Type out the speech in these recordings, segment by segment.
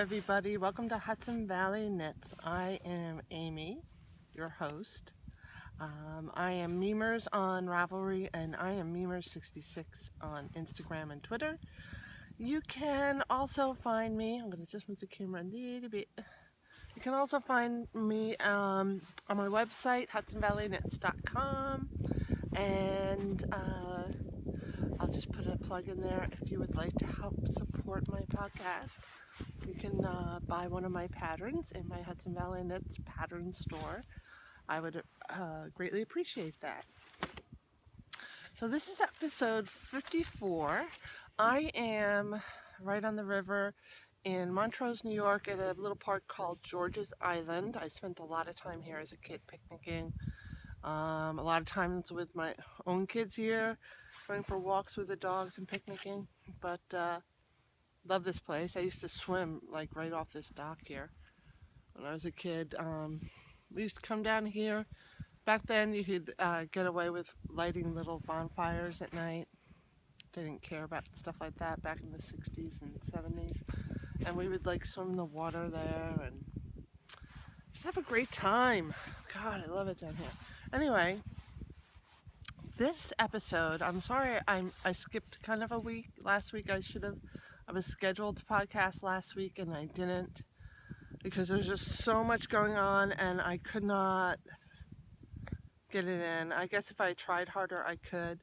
everybody. Welcome to Hudson Valley Knits. I am Amy, your host. I am Memers on Ravelry, and I am Memers66 on Instagram and Twitter. You can also find me, I'm going to just move the camera a little bit. You can also find me on my website, hudsonvalleyknits.com, and I'll just put a plug in there. If you would like to help support my podcast, you can buy one of my patterns in my Hudson Valley Knits pattern store. I would greatly appreciate that. So this is episode 54. I am right on the river in Montrose, New York, at a little park called George's Island. I spent a lot of time here as a kid picnicking. A lot of times with my own kids here, going for walks with the dogs and picnicking. But love this place. I used to swim like right off this dock here when I was a kid. We used to come down here. Back then you could get away with lighting little bonfires at night. They didn't care about stuff like that back in the 60s and 70s. And we would like swim in the water there and just have a great time. God, I love it down here. Anyway, this episode, I'm sorry I skipped kind of a week. Last week I was scheduled to podcast last week and I didn't because there's just so much going on and I could not get it in. I guess if I tried harder I could,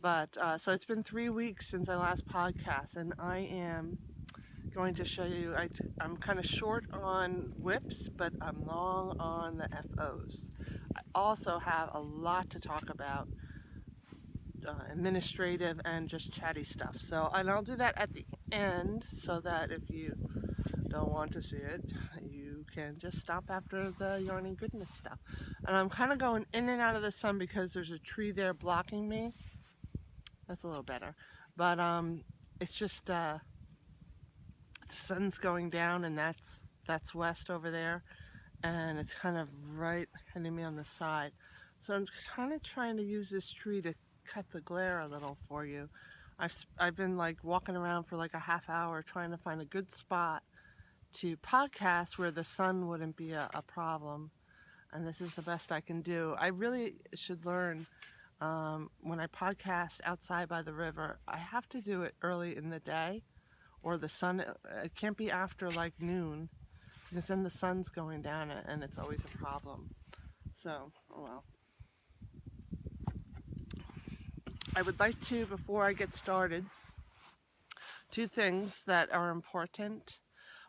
but so it's been 3 weeks since I last podcast, and I am going to show you, I'm kind of short on whips, but I'm long on the FOs. I also have a lot to talk about, administrative and just chatty stuff. And I'll do that at the end so that if you don't want to see it, you can just stop after the yarning goodness stuff. And I'm kind of going in and out of the sun because there's a tree there blocking me. That's a little better. But it's just the sun's going down, and that's west over there, and it's kind of right hitting me on the side. So I'm kind of trying to use this tree to cut the glare a little for you. I've been like walking around for like a half hour trying to find a good spot to podcast where the sun wouldn't be a problem, and this is the best I can do. I really should learn, when I podcast outside by the river, I have to do it early in the day, or the sun, it can't be after like noon, because then the sun's going down and it's always a problem. So, oh well. I would like to, before I get started, 2 things that are important.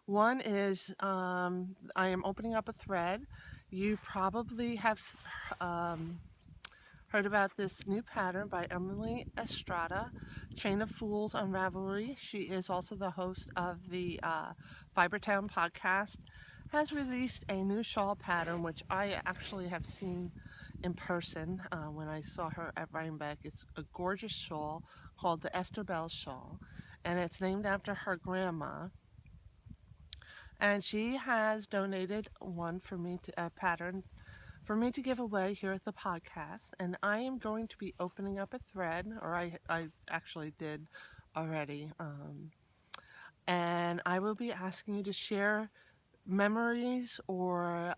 One is I am opening up a thread. You probably have heard about this new pattern by Emily Estrada, Chain of Fools on Ravelry. She is also the host of the Fibertown podcast. Has released a new shawl pattern, which I actually have seen in person when I saw her at Rhinebeck. It's a gorgeous shawl called the Esther Bell shawl, and it's named after her grandma. And she has donated one for me a pattern for me to give away here at the podcast. And I am going to be opening up a thread, or I actually did already. And I will be asking you to share memories or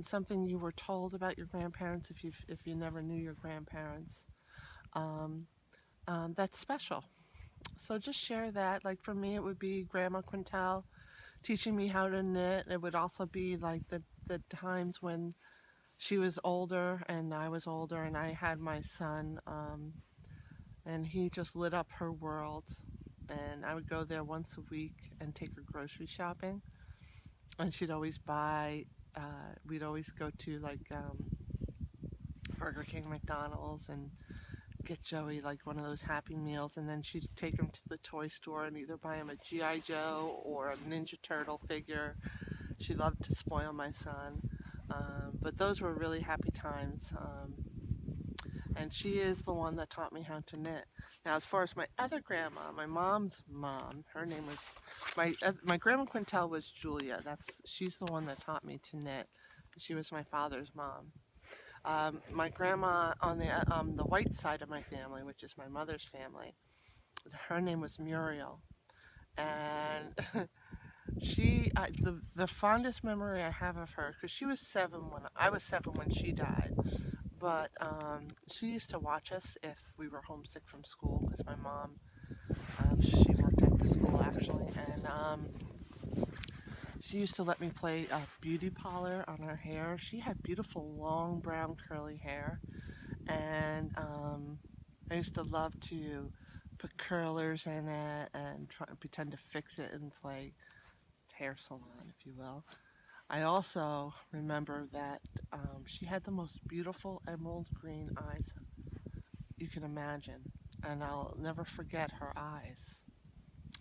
something you were told about your grandparents if you never knew your grandparents. That's special. So just share that. Like for me, it would be Grandma Quintel teaching me how to knit. It would also be like the times when she was older and I was older and I had my son, and he just lit up her world. And I would go there once a week and take her grocery shopping. And she'd always buy, we'd always go to like Burger King, McDonald's, and get Joey like one of those Happy Meals, and then she'd take him to the toy store and either buy him a G.I. Joe or a Ninja Turtle figure. She loved to spoil my son, but those were really happy times, and she is the one that taught me how to knit. Now, as far as my other grandma, my mom's mom, her name was, my Grandma Quintel was Julia. She's the one that taught me to knit. She was my father's mom. My grandma on the white side of my family, which is my mother's family, her name was Muriel. And The fondest memory I have of her, because she was 7 when I was 7 when she died, but she used to watch us if we were homesick from school, because my mom, she worked at the school actually, and she used to let me play beauty parlor on her hair. She had beautiful long brown curly hair, and I used to love to put curlers in it and try pretend to fix it and play hair salon, if you will. I also remember that she had the most beautiful emerald green eyes you can imagine, and I'll never forget her eyes,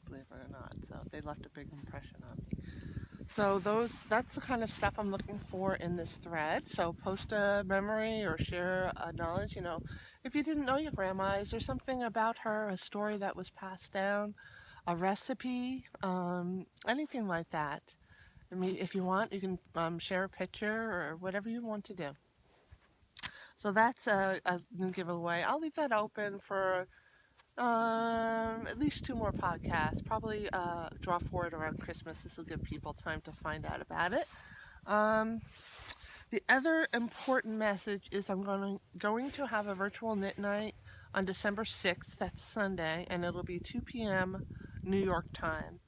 believe it or not. So they left a big impression on me. So that's the kind of stuff I'm looking for in this thread. So post a memory or share a knowledge. If you didn't know your grandma, is there something about her, a story that was passed down, a recipe, anything like that? I mean, if you want, you can share a picture or whatever you want to do. So that's a new giveaway. I'll leave that open for at least 2 more podcasts. Probably draw for it around Christmas. This will give people time to find out about it. The other important message is I'm going to have a virtual knit night on December 6th. That's Sunday, and it'll be 2 p.m. New York time.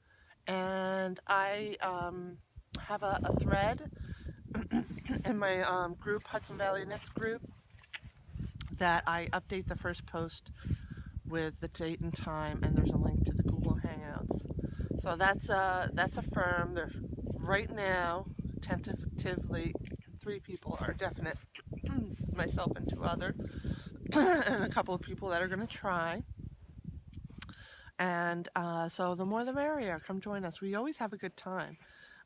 And I have a thread in my group, Hudson Valley Knits group, that I update the first post with the date and time, and there's a link to the Google Hangouts. So that's affirmed. There, right now, tentatively, 3 people are definite, myself and 2 others, and a couple of people that are going to try. And so the more the merrier. Come join us. We always have a good time.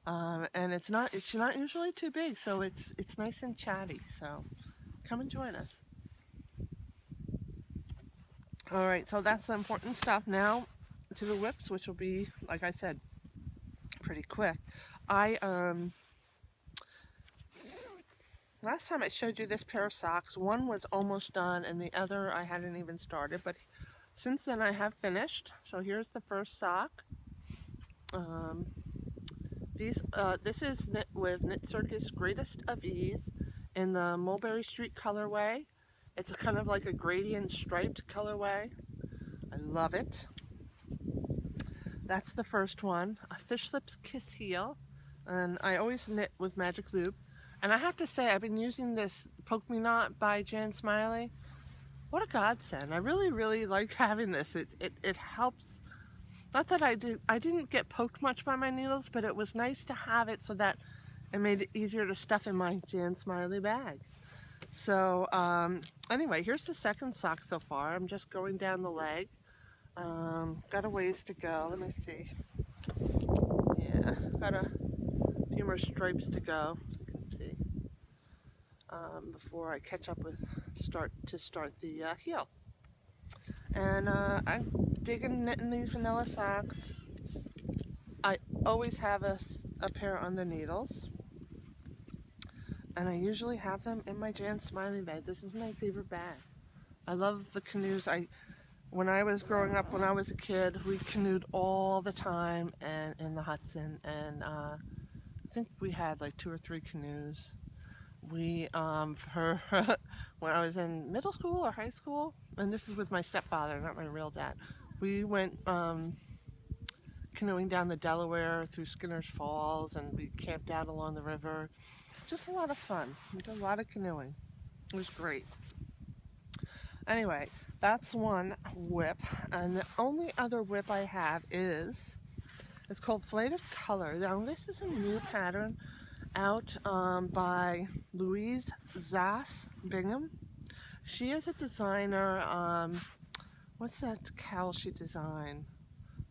And it's not usually too big, so it's nice and chatty. So come and join us. All right, so that's the important stuff. Now to the whips, which will be, like I said, pretty quick. Last time I showed you this pair of socks, one was almost done and the other I hadn't even started, but since then I have finished. So here's the first sock. This is knit with Knit Circus Greatest of Ease in the Mulberry Street colorway. It's kind of like a gradient striped colorway. I love it. That's the first one. A Fish Lips Kiss Heel, and I always knit with Magic Loop. And I have to say, I've been using this Poke Me Not by Jan Smiley. What a godsend! I really, really like having this. It helps. Not that I didn't get poked much by my needles, but it was nice to have it so that it made it easier to stuff in my Jan Smiley bag. So anyway, here's the second sock so far. I'm just going down the leg. Got a ways to go. Let me see. Yeah, got a few more stripes to go. You can see before I catch up with start the heel. And I'm digging knitting these vanilla socks. I always have a pair on the needles. And I usually have them in my Jan Smiley bag. This is my favorite bag. I love the canoes. When I was growing up, when I was a kid, we canoed all the time and in the Hudson. And I think we had like 2 or 3 canoes. We, for when I was in middle school or high school, and this is with my stepfather, not my real dad, we went canoeing down the Delaware through Skinner's Falls, and we camped out along the river. Just a lot of fun. We did a lot of canoeing. It was great. Anyway, that's one whip, and the only other whip I have it's called Flight of Color. Now this is a new pattern out by Louise Zass Bingham. She is a designer. What's that cowl she designed?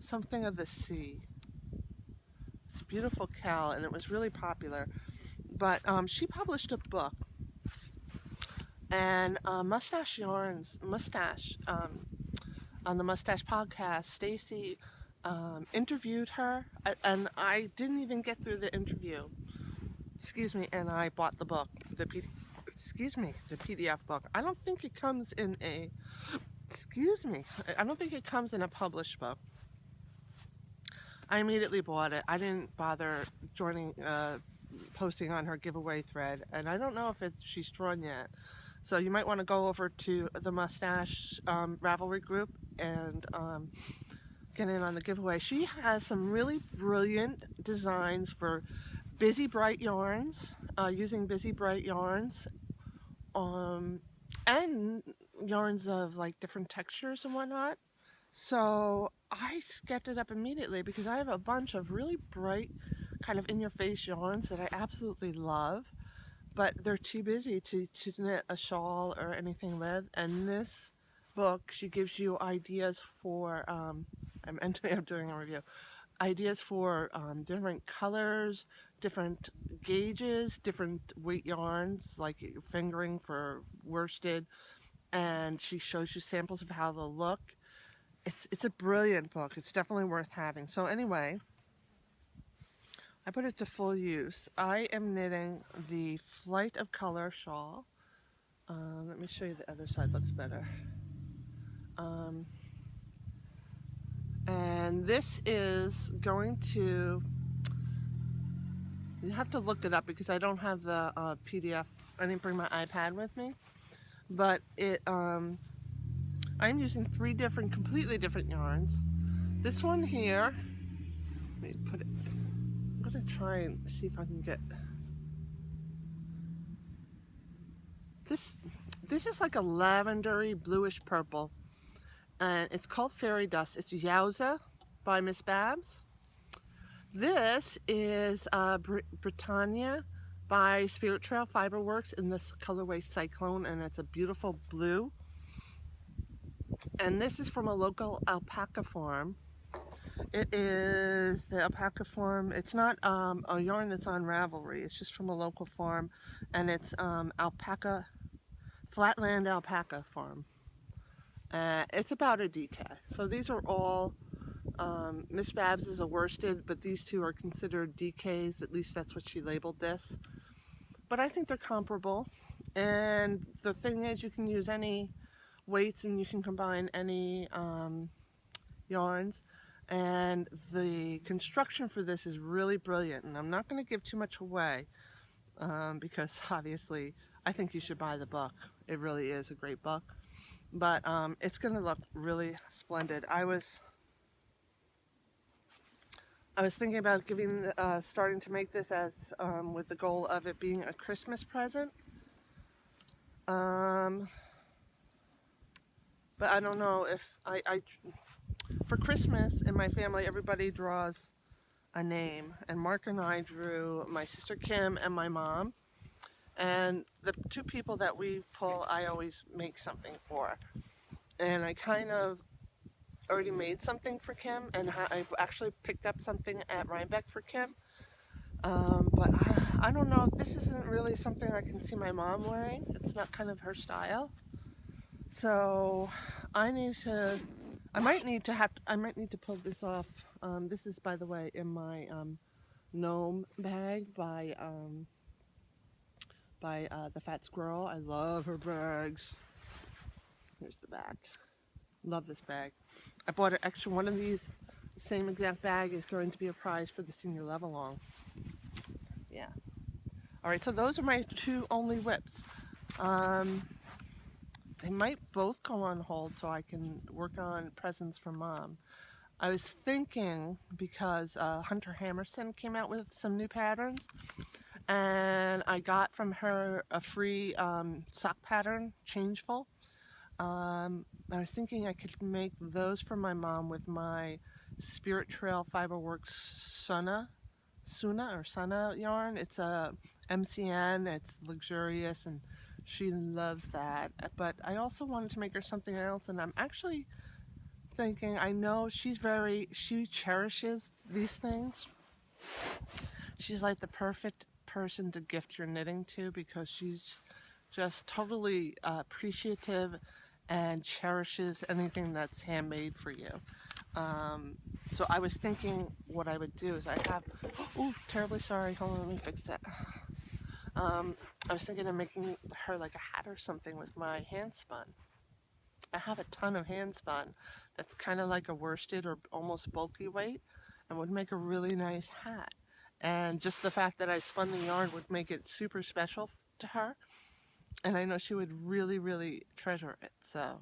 Something of the Sea. It's a beautiful cowl, and it was really popular. But she published a book, and Mustache Yarns, on the Mustache podcast, Stacy interviewed her, and I didn't even get through the interview. Excuse me, and I bought the book, the PDF book. I don't think it comes in a, I don't think it comes in a published book. I immediately bought it. I didn't bother joining, posting on her giveaway thread, and I don't know if she's drawn yet. So you might want to go over to the Mustache Ravelry group and get in on the giveaway. She has some really brilliant designs for Busy Bright yarns, using Busy Bright yarns, and yarns of like different textures and whatnot. So I skipped it up immediately because I have a bunch of really bright, kind of in-your-face yarns that I absolutely love, but they're too busy to knit a shawl or anything with. And this book, she gives you ideas for, I'm doing a review, ideas for different colors, different gauges, different weight yarns, like fingering for worsted, and she shows you samples of how they'll look. It's a brilliant book. It's definitely worth having. So anyway, I put it to full use. I am knitting the Flight of Color shawl. Let me show you the other side, looks better. And this is going to, you have to look it up because I don't have the PDF. I didn't bring my iPad with me. But I'm using 3 different, completely different yarns. This one here, let me put it, I'm gonna try and see if I can get, this is like a lavendery bluish purple, and it's called Fairy Dust. It's Yowza by Miss Babs. This is Britannia by Spirit Trail Fiberworks in this colorway Cyclone, and it's a beautiful blue. And this is from a local alpaca farm. It is the alpaca farm. It's not a yarn that's on Ravelry. It's just from a local farm, and it's alpaca, Flatland Alpaca Farm. It's about a DK. So these are all, Miss Babs is a worsted, but these two are considered DKs. At least that's what she labeled this. But I think they're comparable. And the thing is, you can use any weights and you can combine any yarns. And the construction for this is really brilliant. And I'm not going to give too much away because obviously I think you should buy the book. It really is a great book. But it's going to look really splendid. I was thinking about starting to make this as with the goal of it being a Christmas present. But I don't know if for Christmas in my family, everybody draws a name, and Mark and I drew my sister Kim and my mom. And the 2 people that we pull, I always make something for. And I kind of already made something for Kim, and I actually picked up something at Rhinebeck for Kim. But I don't know, this isn't really something I can see my mom wearing. It's not kind of her style. So I might need to pull this off. This is, by the way, in my gnome bag by the Fat Squirrel. I love her bags. Here's the bag. Love this bag. I bought an extra one of these. The same exact bag is going to be a prize for the senior level long. Yeah. All right, so those are my 2 only whips. They might both go on hold so I can work on presents for Mom. I was thinking, because Hunter Hammerson came out with some new patterns, and I got from her a free sock pattern, Changeful. I was thinking I could make those for my mom with my Spirit Trail Fiberworks Suna yarn. It's a MCN, it's luxurious, and she loves that. But I also wanted to make her something else, and I'm actually thinking, I know she cherishes these things. She's like the perfect person to gift your knitting to, because she's just totally appreciative and cherishes anything that's handmade for you. So I was thinking what I would do is I have, oh, terribly sorry, hold on, let me fix that. I was thinking of making her like a hat or something with my hand spun. I have a ton of hand spun that's kind of like a worsted or almost bulky weight, and would make a really nice hat. And just the fact that I spun the yarn would make it super special to her. And I know she would really, really treasure it. So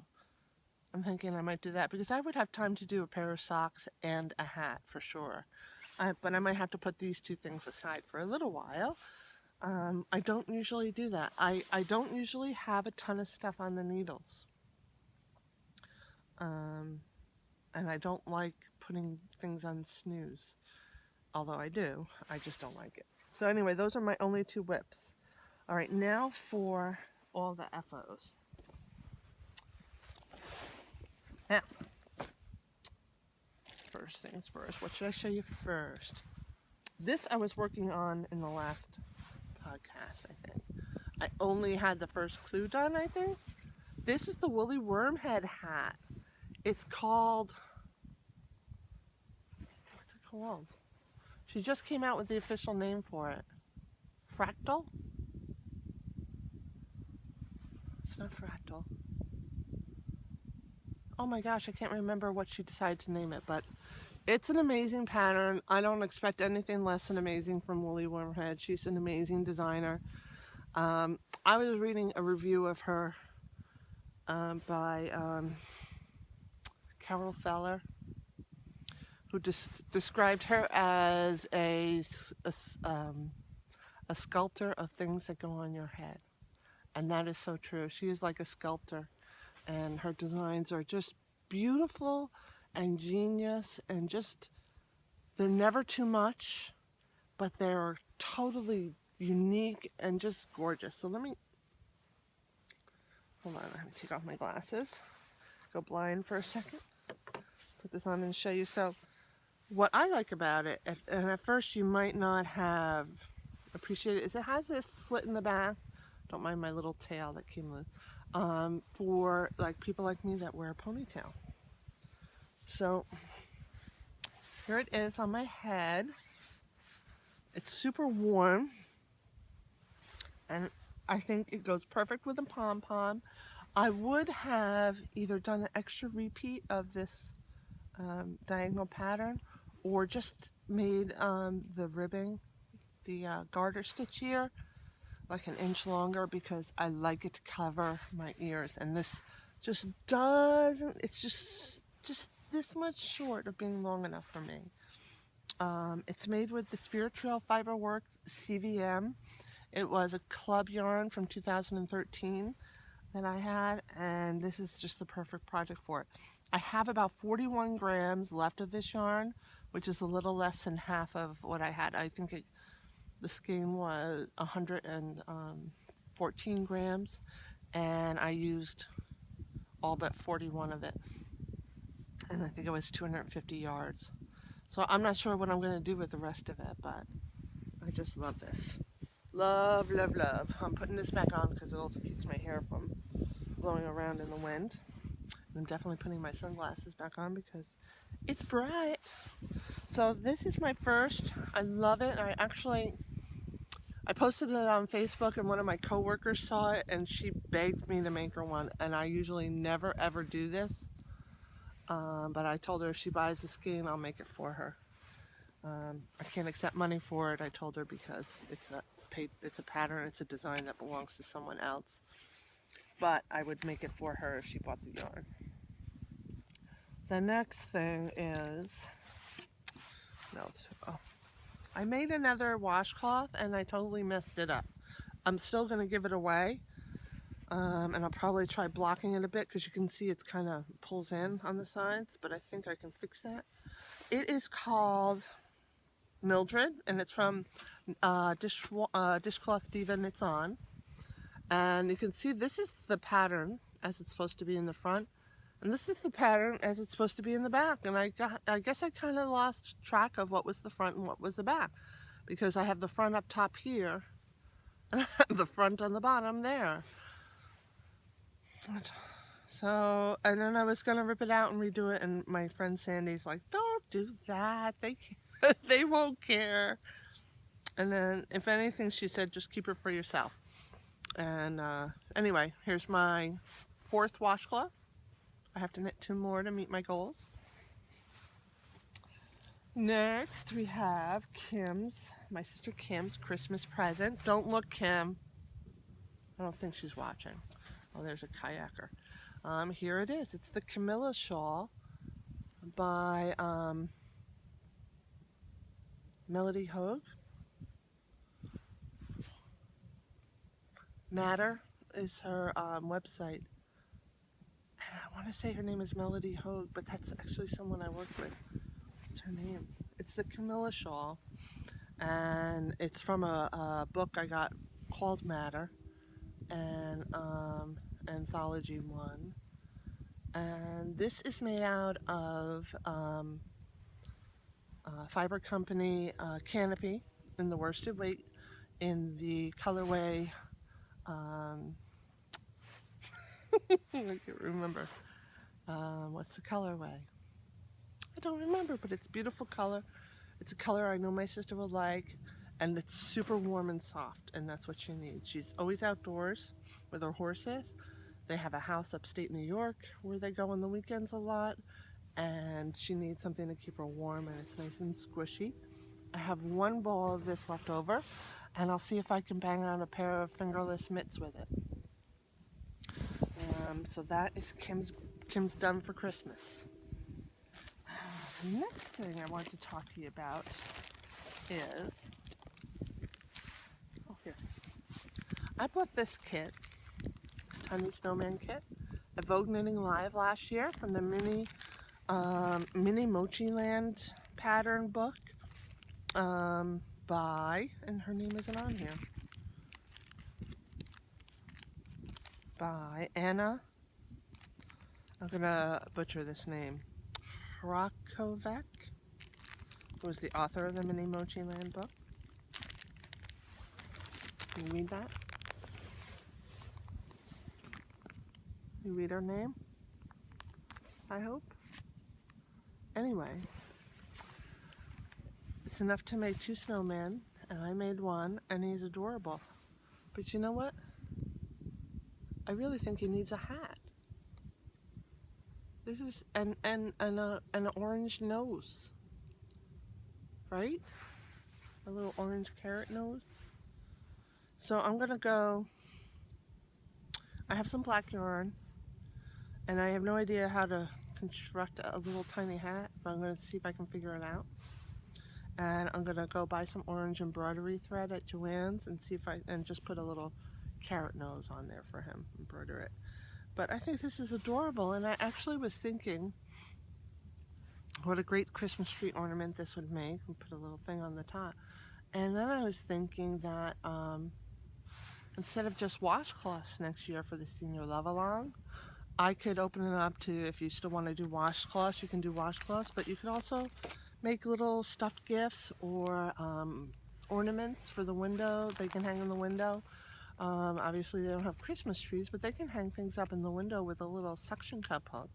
I'm thinking I might do that because I would have time to do a pair of socks and a hat for sure. But I might have to put these two things aside for a little while. I don't usually do that. I don't usually have a ton of stuff on the needles. And I don't like putting things on snooze. Although I do, I just don't like it. So anyway, those are my only two whips. All right, now for all the FOs. Now, first things first, what should I show you first? This I was working on in the last podcast, I think. I only had the first clue done, I think. This is the woolly wormhead hat. It's called, what's it called? She just came out with the official name for it. Fractal? It's not fractal. Oh my gosh, I can't remember what she decided to name it, but it's an amazing pattern. I don't expect anything less than amazing from Woolly Wormhead. She's an amazing designer. I was reading a review of her by Carol Feller, who described her as a sculptor of things that go on your head. And that is so true. She is like a sculptor, and her designs are just beautiful and genius, and just, they're never too much, but they're totally unique and just gorgeous. So hold on, I have to take off my glasses, go blind for a second, put this on and show you. So what I like about it, and at first you might not have appreciated, is it has this slit in the back. Don't mind my little tail that came loose. For like people like me that wear a ponytail. So here it is on my head. It's super warm, and I think it goes perfect with a pom-pom. I would have either done an extra repeat of this diagonal pattern, or just made the ribbing, the garter stitch here, like an inch longer, because I like it to cover my ears, and this just doesn't, it's just this much short of being long enough for me. It's made with the Spirit Trail Fiberwork CVM. It was a club yarn from 2013 that I had, and this is just the perfect project for it. I have about 41 grams left of this yarn, which is a little less than half of what I had. I think the skein was 114 grams, and I used all but 41 of it. And I think it was 250 yards. So I'm not sure what I'm going to do with the rest of it, but I just love this. Love, love, love. I'm putting this back on because it also keeps my hair from blowing around in the wind. And I'm definitely putting my sunglasses back on because it's bright. So this is my first. I love it. I posted it on Facebook, and one of my coworkers saw it, and she begged me to make her one. And I usually never ever do this. But I told her if she buys the skein, I'll make it for her. I can't accept money for it, I told her, because it's a pattern, it's a design that belongs to someone else. But I would make it for her if she bought the yarn. The next thing is, I made another washcloth and I totally messed it up. I'm still going to give it away. And I'll probably try blocking it a bit because you can see it's kind of pulls in on the sides, but I think I can fix that. It is called Mildred, and it's from Dishcloth Diva Knits On. And you can see this is the pattern as it's supposed to be in the front, and this is the pattern as it's supposed to be in the back. And I guess I kind of lost track of what was the front and what was the back, because I have the front up top here and the front on the bottom there. So, and then I was gonna rip it out and redo it, and my friend Sandy's like, don't do that, they won't care. And then if anything, she said, just keep it for yourself. And anyway, here's my fourth washcloth. I have to knit 2 more to meet my goals. Next, we have my sister Kim's Christmas present. Don't look, Kim. I don't think she's watching. Oh, there's a kayaker. Here it is. It's the Camilla shawl by Melody Hogue. Matter is her website. And I want to say her name is Melody Hogue, but that's actually someone I work with. What's her name? It's the Camilla shawl. And it's from a book I got called Matter, and Anthology 1. And this is made out of Fiber Company canopy in the worsted weight in the colorway. I can't remember. What's the colorway? I don't remember, but it's a beautiful color. It's a color I know my sister will like, and it's super warm and soft, and that's what she needs. She's always outdoors with her horses. They have a house upstate New York where they go on the weekends a lot, and she needs something to keep her warm, and it's nice and squishy. I have one ball of this left over, and I'll see if I can bang out a pair of fingerless mitts with it. So that is Kim's done for Christmas. The next thing I want to talk to you about is, oh here, I bought this kit, this tiny snowman kit, at Vogue Knitting Live last year from the Mini Mochi Land pattern book by, and her name isn't on here, by Anna, I'm gonna butcher this name, Hrakovec, who was the author of the Mini Mochi Land book. Can you read that? You read her name? I hope. Anyway, it's enough to make 2 snowmen, and I made one, and he's adorable. But you know what? I really think he needs a hat. This is an orange nose, right? A little orange carrot nose. So I'm gonna go. I have some black yarn, and I have no idea how to construct a little tiny hat, but I'm gonna see if I can figure it out. And I'm gonna go buy some orange embroidery thread at Joann's and see if and just put a little carrot nose on there for him, embroider it. But I think this is adorable, and I actually was thinking what a great Christmas tree ornament this would make, and put a little thing on the top. And then I was thinking that instead of just washcloths next year for the senior love along, I could open it up to, if you still want to do washcloths, you can do washcloths, but you could also make little stuffed gifts or ornaments for the window. They can hang in the window. Obviously they don't have Christmas trees, but they can hang things up in the window with a little suction cup hook.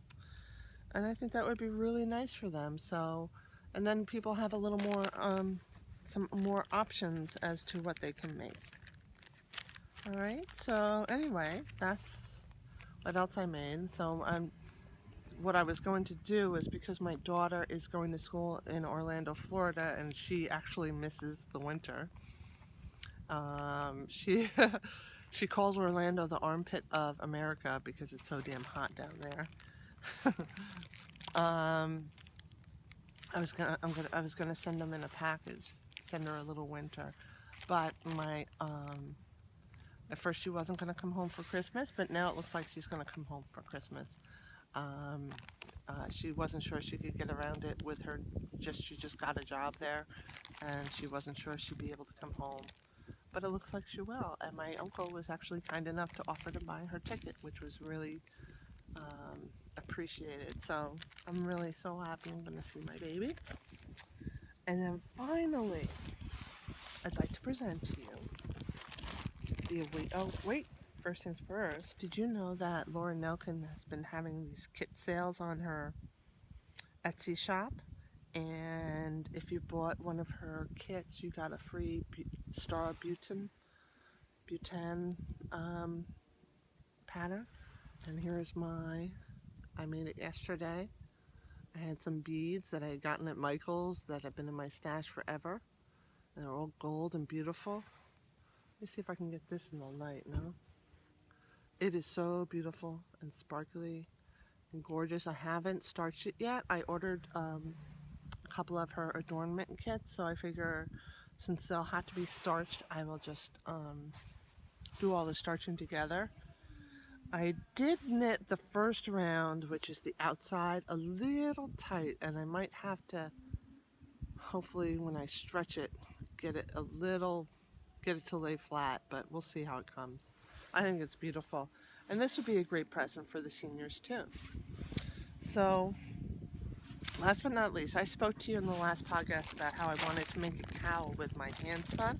And I think that would be really nice for them. So, and then people have a little more, some more options as to what they can make. All right, so anyway, that's what else I made. So what I was going to do is, because my daughter is going to school in Orlando, Florida, and she actually misses the winter. She she calls Orlando the armpit of America because it's so damn hot down there. I was gonna send them in a package, send her a little winter, but at first she wasn't gonna come home for Christmas, but now it looks like she's gonna come home for Christmas. She wasn't sure she could get around it with her. She just got a job there, and she wasn't sure she'd be able to come home. But it looks like she will, and my uncle was actually kind enough to offer to buy her ticket, which was really appreciated. So I'm really so happy I'm going to see my baby. And then finally, I'd like to present to you first things first, did you know that Laura Nelkin has been having these kit sales on her Etsy shop? And if you bought one of her kits, you got a free Star Butane pattern. And here's I made it yesterday. I had some beads that I had gotten at Michael's that have been in my stash forever. They're all gold and beautiful. Let me see if I can get this in the light, no? It is so beautiful and sparkly and gorgeous. I haven't starched it yet. I ordered a couple of her adornment kits, so I figure since they'll have to be starched, I will just do all the starching together. I did knit the first round, which is the outside, a little tight, and I might have to, hopefully when I stretch it, get it to lay flat, but we'll see how it comes. I think it's beautiful. And this would be a great present for the seniors too. So, last but not least, I spoke to you in the last podcast about how I wanted to make a cowl with my hand spun.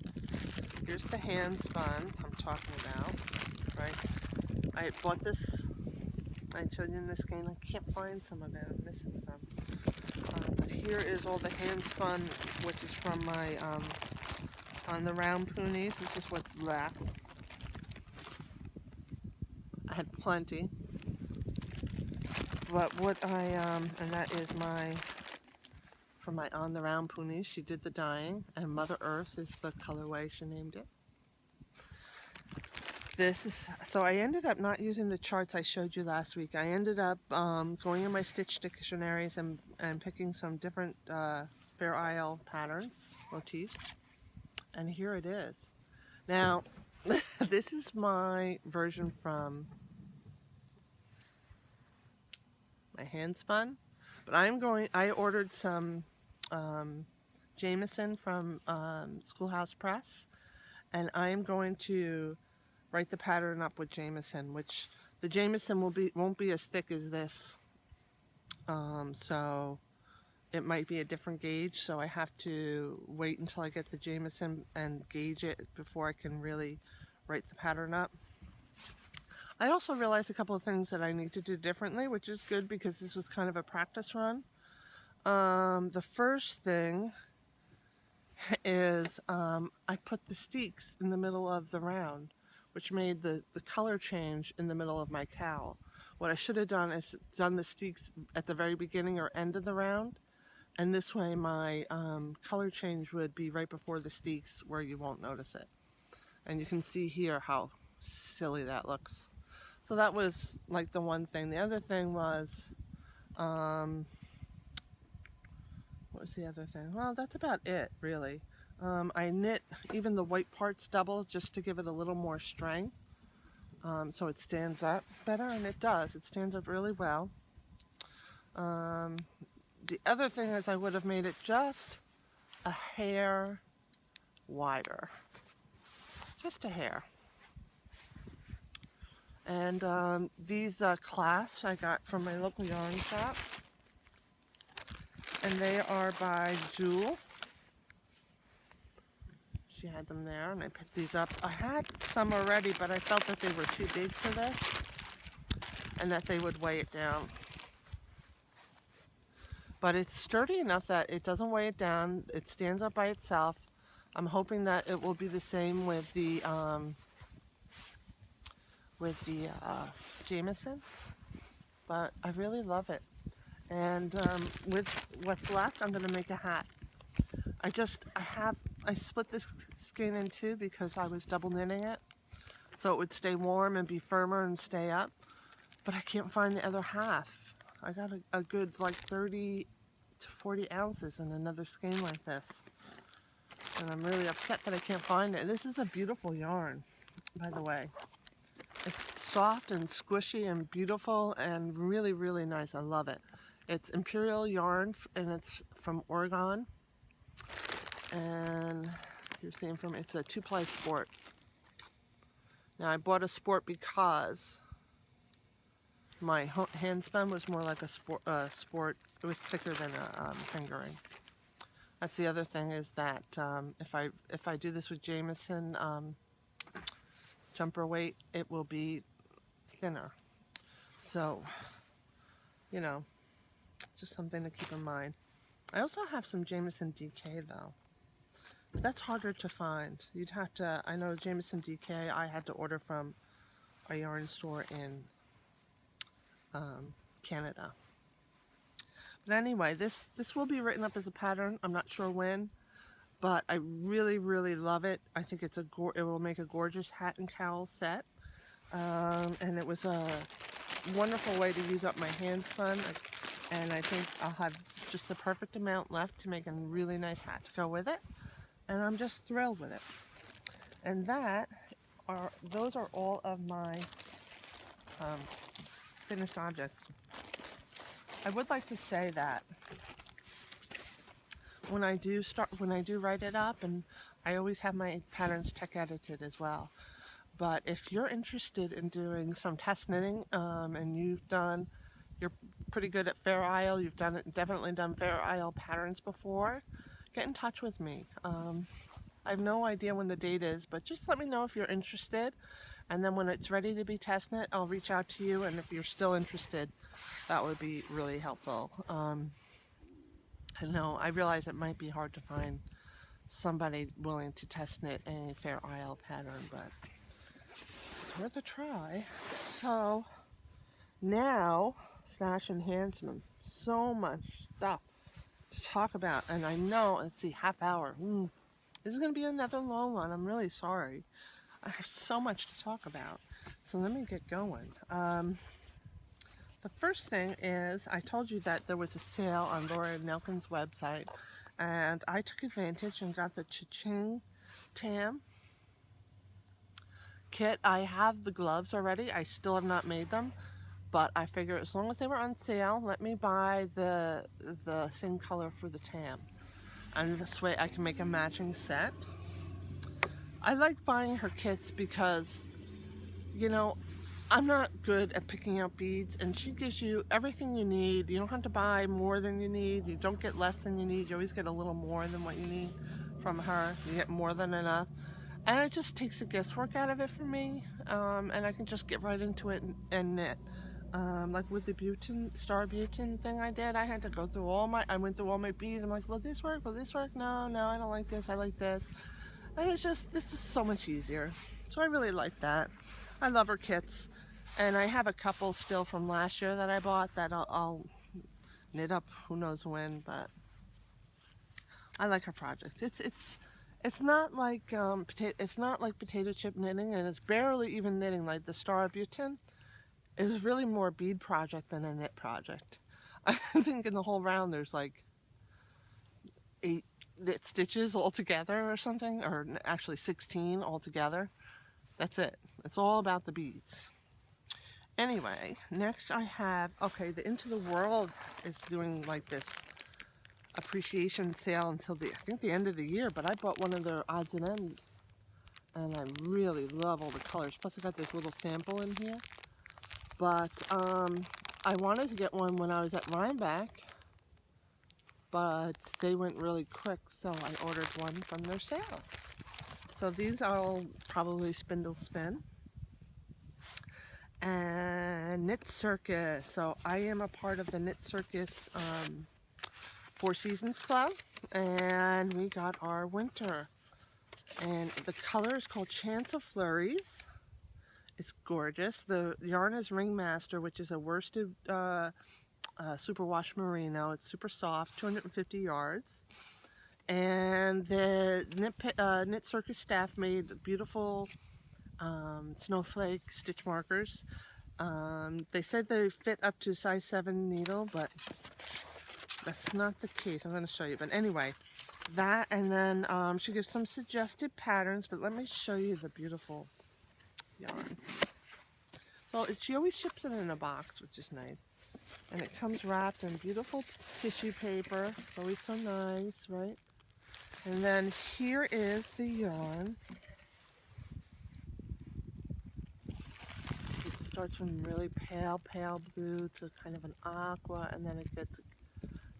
Here's the hand spun I'm talking about, right? I bought this, I showed you in the skein. I can't find some of it, I'm missing some. But here is all the hand spun, which is from my, on the round ponies. This is what's left. I had plenty. But what and that is from my on the round ponies. She did the dyeing, and Mother Earth is the colorway she named it. So I ended up not using the charts I showed you last week. I ended up going in my stitch dictionaries and picking some different Fair Isle patterns, motifs, and here it is. Now, this is my version from my hand spun, but I ordered some Jameson from Schoolhouse Press, and I'm going to write the pattern up with Jameson, which the Jameson won't be as thick as this, so it might be a different gauge, so I have to wait until I get the Jameson and gauge it before I can really write the pattern up. I also realized a couple of things that I need to do differently, which is good because this was kind of a practice run. The first thing is I put the steeks in the middle of the round, which made the color change in the middle of my cowl. What I should have done is done the steeks at the very beginning or end of the round, and this way my color change would be right before the steeks where you won't notice it. And you can see here how silly that looks. So that was like the one thing. The other thing was, what was the other thing? Well, that's about it, really. I knit even the white parts double just to give it a little more strength, so it stands up better, and it does. It stands up really well. The other thing is I would have made it just a hair wider. Just a hair. And these clasps I got from my local yarn shop, and they are by Jewel. She had them there, and I picked these up. I had some already, but I felt that they were too big for this, and that they would weigh it down. But it's sturdy enough that it doesn't weigh it down. It stands up by itself. I'm hoping that it will be the same with the Jameson, but I really love it. And with what's left, I'm going to make a hat. I split this skein in two because I was double knitting it, so it would stay warm and be firmer and stay up, but I can't find the other half. I got a good like 30 to 40 ounces in another skein like this, and I'm really upset that I can't find it. This is a beautiful yarn, by the way. It's soft and squishy and beautiful and really, really nice. I love it. It's Imperial yarn, and it's from Oregon. And here's the information. It's a 2-ply sport. Now I bought a sport because my hand spun was more like a sport. It was thicker than a fingering. That's the other thing, is that if I do this with Jameson jumper weight, it will be thinner. So, you know, just something to keep in mind. I also have some Jameson DK though. That's harder to find. You'd have to, I know Jameson DK I had to order from a yarn store in Canada. But anyway, this will be written up as a pattern. I'm not sure when, but I really love it. I think it will make a gorgeous hat and cowl set. And it was a wonderful way to use up my hand spun, and I think I'll have just the perfect amount left to make a really nice hat to go with it, and I'm just thrilled with it. And those are all of my finished objects. I would like to say that when I do write it up, and I always have my patterns tech edited as well. But if you're interested in doing some test knitting, and you're pretty good at Fair Isle, you've definitely done Fair Isle patterns before, get in touch with me. I have no idea when the date is, but just let me know if you're interested, and then when it's ready to be test knit, I'll reach out to you, and if you're still interested, that would be really helpful. I know, I realize it might be hard to find somebody willing to test knit a Fair Isle pattern, but it's worth a try. So now, stash enhancements. So much stuff to talk about, and I know, let's see, half hour. This is going to be another long one. I'm really sorry. I have so much to talk about. So let me get going. The first thing is, I told you that there was a sale on Laura Nelkin's website, and I took advantage and got the Cha-Ching Tam kit. I have the gloves already. I still have not made them, but I figure as long as they were on sale, let me buy the same color for the tam, and this way I can make a matching set. I like buying her kits because, you know, I'm not good at picking out beads, and she gives you everything you need. You don't have to buy more than you need. You don't get less than you need. You always get a little more than what you need from her. You get more than enough. And it just takes the guesswork out of it for me, and I can just get right into it and knit. Like with the Star Button thing I did, I had to go through I went through all my beads. I'm like, will this work? Will this work? No, I don't like this. I like this. And it's just, this is so much easier. So I really like that. I love her kits. And I have a couple still from last year that I bought that I'll knit up who knows when, but I like her project. It's not like potato chip knitting, and it's barely even knitting. Like the Star Button is really more a bead project than a knit project. I think in the whole round there's like 8 knit stitches altogether or something, or actually 16 altogether. That's it. It's all about the beads. Anyway, next I have, okay, the Into the World is doing like this appreciation sale until I think the end of the year, but I bought one of their odds and ends, and I really love all the colors. Plus I got this little sample in here, but I wanted to get one when I was at Rhinebeck, but they went really quick, so I ordered one from their sale. So these I'll probably spindle spin. And Knit Circus. So I am a part of the Knit Circus 4 Seasons Club, and we got our winter. And the color is called Chance of Flurries. It's gorgeous. The yarn is Ringmaster, which is a worsted superwash merino. It's super soft, 250 yards. And the Knit Circus staff made beautiful snowflake stitch markers. They said they fit up to size 7 needle, but that's not the case. I'm going to show you. But anyway, that, and then she gives some suggested patterns, but let me show you the beautiful yarn. So she always ships it in a box, which is nice. And it comes wrapped in beautiful tissue paper. It's always so nice, right? And then here is the yarn. It starts from really pale blue to kind of an aqua, and then it gets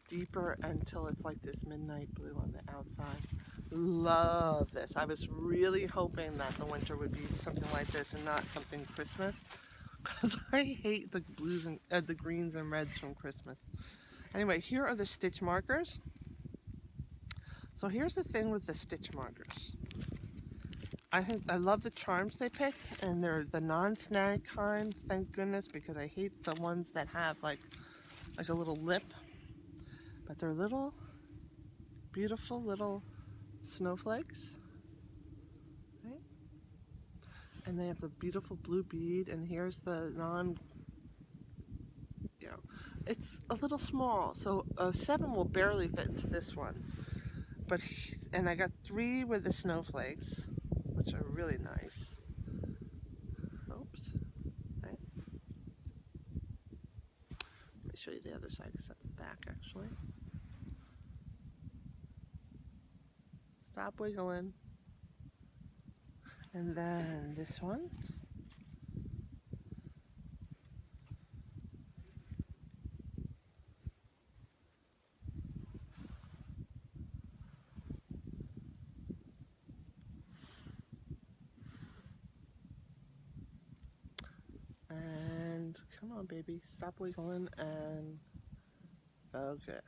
deeper until it's like this midnight blue on the outside. Love this. I was really hoping that the winter would be something like this and not something Christmas, because I hate the blues and the greens and reds from Christmas. Anyway, here are the stitch markers. So here's the thing with the stitch markers. I love the charms they picked, and they're the non-snag kind, thank goodness, because I hate the ones that have like a little lip. but they're little, beautiful little snowflakes, right? And they have the beautiful blue bead, and here's the it's a little small, so a 7 will barely fit into this one. And I got 3 with the snowflakes, which are really nice. Oops. Right. Let me show you the other side, because that's the back, actually. Stop wiggling. And then this one. And come on, baby, stop wiggling and focus.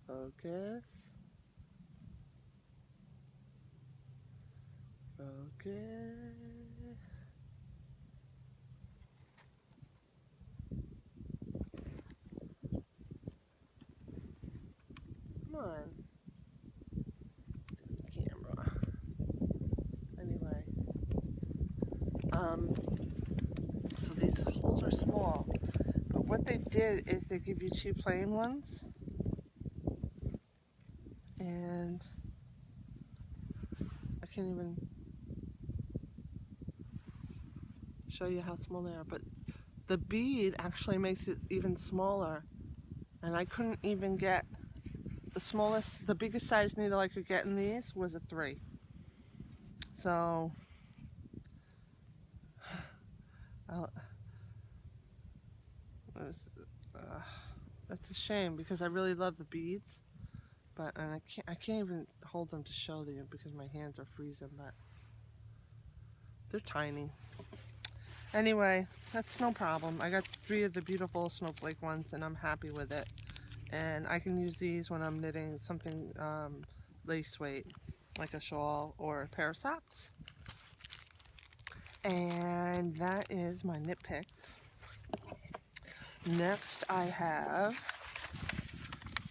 Focus. Focus. Come on. Camera. Anyway. So these holes are small. But what they did is they give you 2 plain ones. And I can't even show you how small they are, but the bead actually makes it even smaller. And I couldn't even get the biggest size needle I could get in these was a 3. So, that's a shame, because I really love the beads, and I can't even hold them to show you because my hands are freezing, but they're tiny. Anyway, that's no problem. I got 3 of the beautiful snowflake ones, and I'm happy with it. And I can use these when I'm knitting something lace weight, like a shawl or a pair of socks. And that is my knit picks. Next I have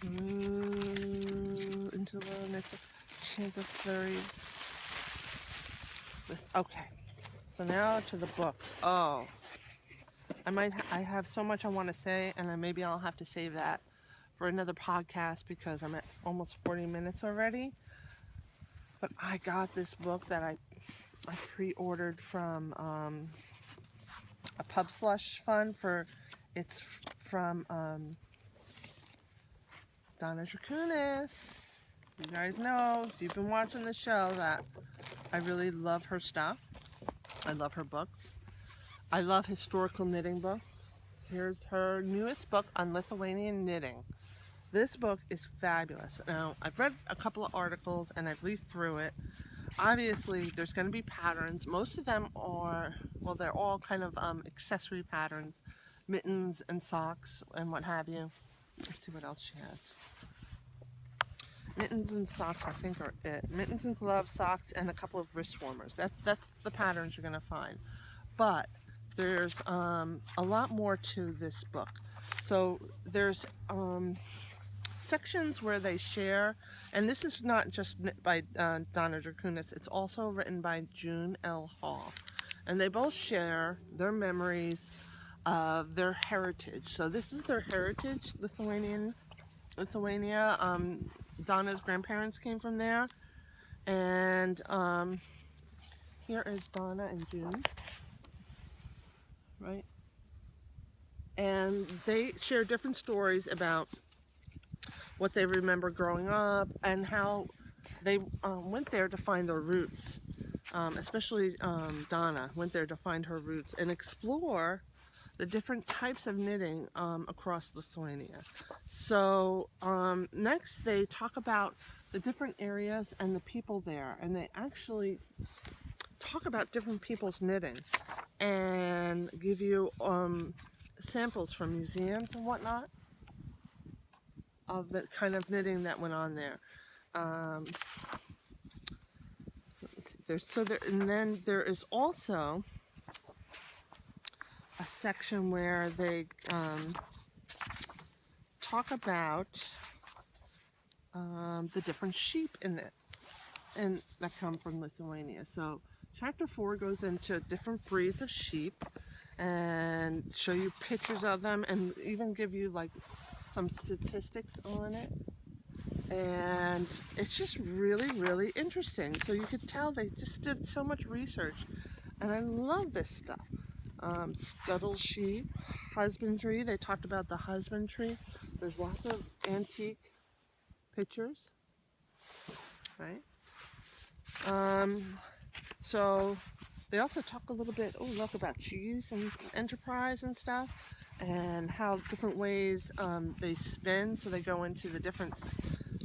into the next chance of flurries. Okay, so now to the books. Oh, I have so much I want to say, and maybe I'll have to save that for another podcast because I'm at almost 40 minutes already. But I got this book that I pre-ordered from a Pub Slush fund it's from Donna Dracunis. You guys know, if you've been watching the show, that I really love her stuff. I love her books. I love historical knitting books. Here's her newest book on Lithuanian knitting. This book is fabulous. Now, I've read a couple of articles and I've leafed through it. Obviously, there's going to be patterns. Most of them are, well, they're all kind of accessory patterns, mittens and socks and what have you. Let's see what else she has. Mittens and socks, I think, are it. Mittens and gloves, socks, and a couple of wrist warmers. That's the patterns you're going to find. But there's a lot more to this book. So there's sections where they share, and this is not just by Donna Dracunis, it's also written by June L. Hall. And they both share their memories of their heritage. So this is their heritage, Lithuania. Donna's grandparents came from there. And here is Donna and June, right? And they share different stories about what they remember growing up and how they went there to find their roots. Especially Donna went there to find her roots and explore the different types of knitting across Lithuania. So next they talk about the different areas and the people there, and they actually talk about different people's knitting and give you samples from museums and whatnot of the kind of knitting that went on there. Let me see. And then there is also a section where they talk about the different sheep in it and that come from Lithuania. So chapter 4 goes into different breeds of sheep and show you pictures of them and even give you like some statistics on it. And it's just really, really interesting. So you could tell they just did so much research, and I love this stuff. Scuttle sheep, husbandry. They talked about the husbandry. There's lots of antique pictures, right? So they also talk a little bit, look, about cheese and enterprise and stuff, and how different ways they spin. So they go into the different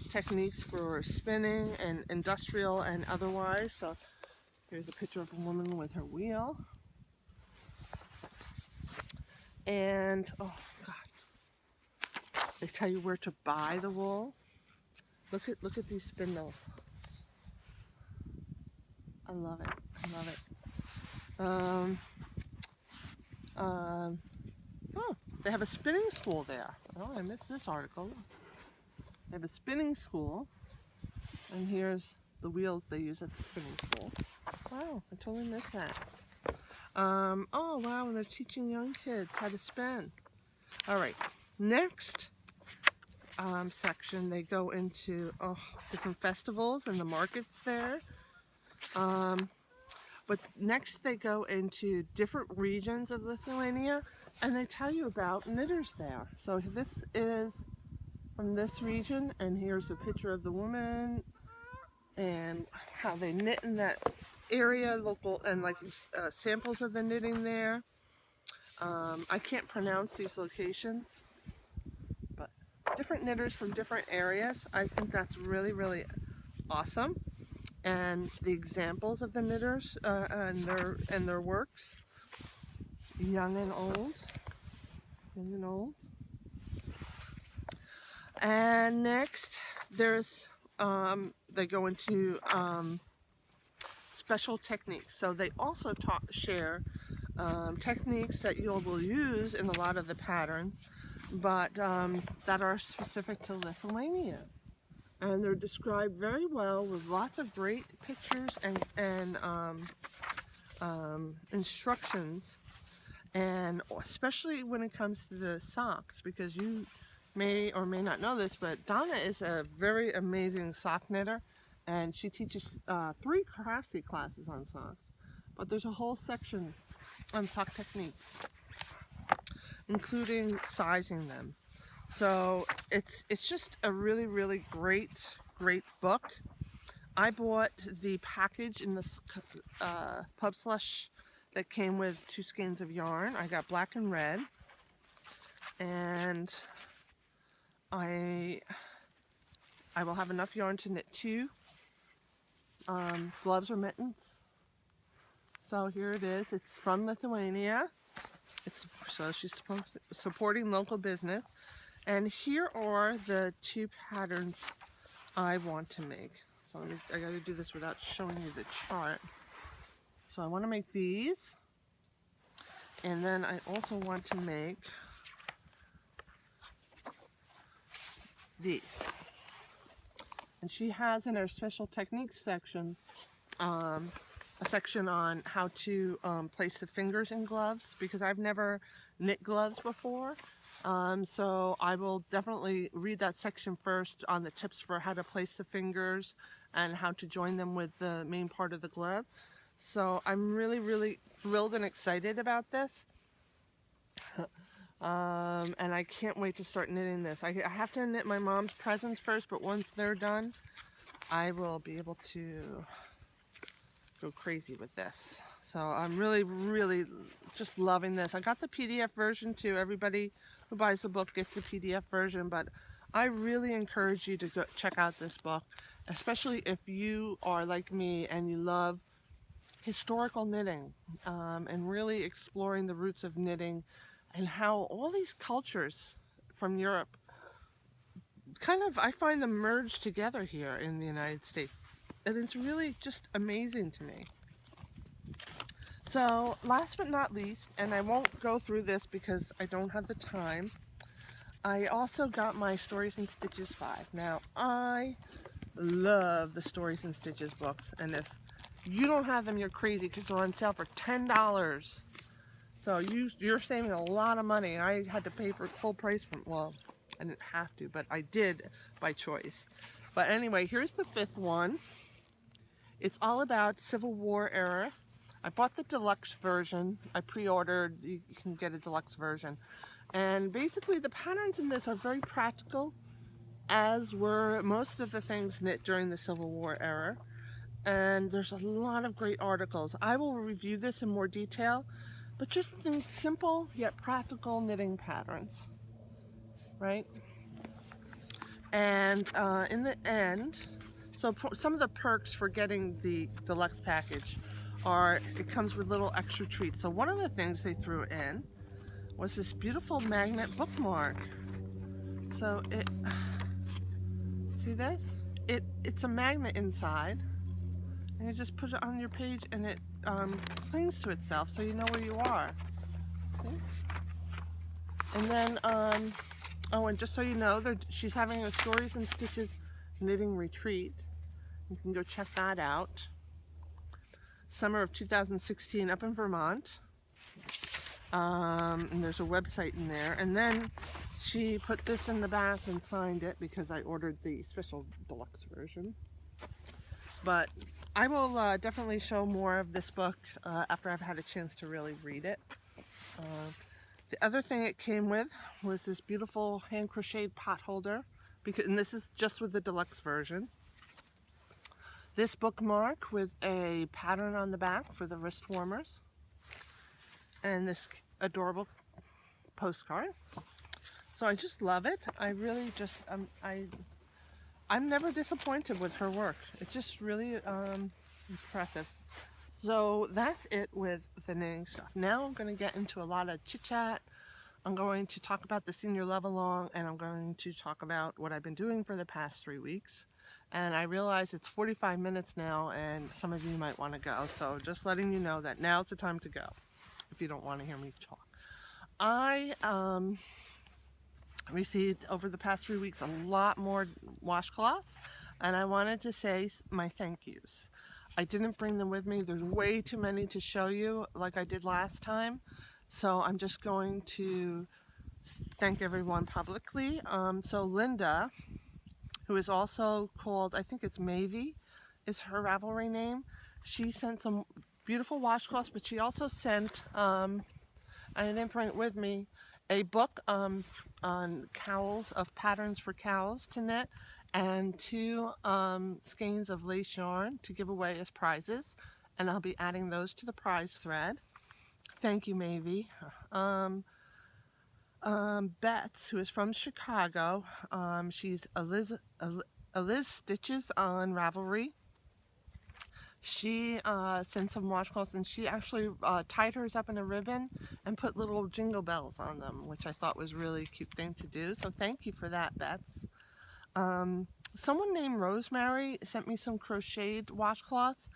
techniques for spinning and industrial and otherwise. So here's a picture of a woman with her wheel. And, oh God, they tell you where to buy the wool. Look at these spindles. I love it. I love it. Oh, they have a spinning school there. Oh, I missed this article. They have a spinning school, and here's the wheels they use at the spinning school. Wow, I totally missed that. Oh wow, and they're teaching young kids how to spin. All right, next section, they go into different festivals and the markets there. But next they go into different regions of Lithuania, and they tell you about knitters there. So this is from this region, and here's a picture of the woman and how they knit in that area, local, and like samples of the knitting there. I can't pronounce these locations, but different knitters from different areas. I think that's really, really awesome. And the examples of the knitters and their works, young and old, young and old. And next, there's they go into special techniques. So they also share techniques that you will use in a lot of the patterns, but that are specific to Lithuania. And they're described very well with lots of great pictures and instructions, and especially when it comes to the socks, because you may or may not know this, but Donna is a very amazing sock knitter, and she teaches 3 craftsy classes on socks. But there's a whole section on sock techniques, including sizing them. So it's just a really, really great book. I bought the package in this Pub Slush that came with 2 skeins of yarn. I got black and red, and I will have enough yarn to knit 2 gloves or mittens. So here it is. It's from Lithuania. So she's supporting local business. And here are the 2 patterns I want to make. So I got to do this without showing you the chart. So I want to make these, and then I also want to make these. And she has in her special techniques section a section on how to place the fingers in gloves, because I've never knit gloves before. So I will definitely read that section first on the tips for how to place the fingers and how to join them with the main part of the glove. So I'm really, really thrilled and excited about this. And I can't wait to start knitting this. I have to knit my mom's presents first, but once they're done, I will be able to go crazy with this. So I'm really, really just loving this. I got the PDF version too. Everybody who buys the book gets the PDF version, but I really encourage you to go check out this book, especially if you are like me and you love historical knitting, and really exploring the roots of knitting and how all these cultures from Europe kind of, I find them merged together here in the United States. And it's really just amazing to me. So last but not least, and I won't go through this because I don't have the time, I also got my Stories in Stitches 5. Now, I love the Stories in Stitches books, and if you don't have them, you're crazy, because they're on sale for $10. So you're saving a lot of money. I had to pay for full price for, well, I didn't have to, but I did by choice. But anyway, here's the 5th one. It's all about Civil War era. I bought the deluxe version. I pre-ordered, you can get a deluxe version. And basically the patterns in this are very practical, as were most of the things knit during the Civil War era. And there's a lot of great articles. I will review this in more detail, but just think simple yet practical knitting patterns, right? And in the end, so some of the perks for getting the deluxe package are it comes with little extra treats. So one of the things they threw in was this beautiful magnet bookmark. So see this? It's a magnet inside, and you just put it on your page, and it clings to itself, so you know where you are. See? And then, oh, and just so you know, she's having a Stories in Stitches knitting retreat. You can go check that out. Summer of 2016 up in Vermont. And there's a website in there. And then she put this in the back and signed it because I ordered the special deluxe version. But I will definitely show more of this book after I've had a chance to really read it. The other thing it came with was this beautiful hand crocheted pot holder, and this is just with the deluxe version. This bookmark with a pattern on the back for the wrist warmers, and this adorable postcard. So I just love it. I really just I'm never disappointed with her work. It's just really impressive. So that's it with the knitting stuff. Now I'm going to get into a lot of chit chat. I'm going to talk about the senior love along, and I'm going to talk about what I've been doing for the past 3 weeks. And I realize it's 45 minutes now, and some of you might want to go. So just letting you know that now's the time to go if you don't want to hear me talk. I received over the past 3 weeks a lot more washcloths, and I wanted to say my thank yous. I didn't bring them with me. There's way too many to show you like I did last time. So I'm just going to thank everyone publicly. So Linda, who is also called, I think it's Mavie, is her Ravelry name. She sent some beautiful washcloths, but she also sent, I didn't bring it with me, a book on cowls, of patterns for cows to knit, and 2 skeins of lace yarn to give away as prizes, and I'll be adding those to the prize thread. Thank you, Mavie. Bets, who is from Chicago, she's Eliz Stitches on Ravelry. She sent some washcloths, and she actually tied hers up in a ribbon and put little jingle bells on them, which I thought was really a cute thing to do. So thank you for that, Bets. Someone named Rosemary sent me some crocheted washcloths,